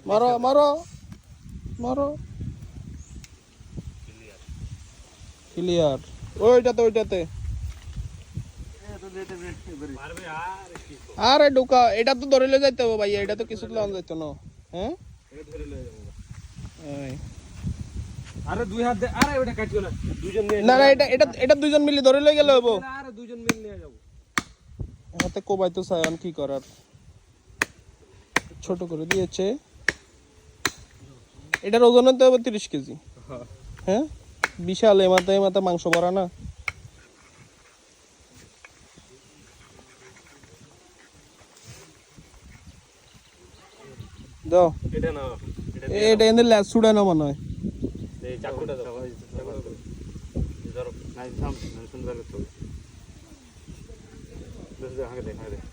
মারো মারো মারো ক্লিয়ার ওইটাতে আরে ঢুকা এটা তো ধরে লয়ে যাইতে হবে ভাই এটা তো কিছু লাগানো যাইতো না হ্যাঁ আরে দুই হাত দে আরে ওটা কাটিও না দুইজন নিয়ে না না এটা দুইজন মিলে ধরে লয়ে গেলে হবো আরে দুইজন মিলে নিয়ে যাব হাতে কোবাই তো সায়ান কি করার ছোট করে দিয়েছে এটার ওজন তো হবে 30 কেজি হ্যাঁ বিশাল এমাতে মাংস ভরা না দাও এটা না এটা এনে ল্যাস ছুড়ে না মনে হয় এই চাকুটা দাও ধরো নাই সামনে সুন্দর করে তো দেখা দে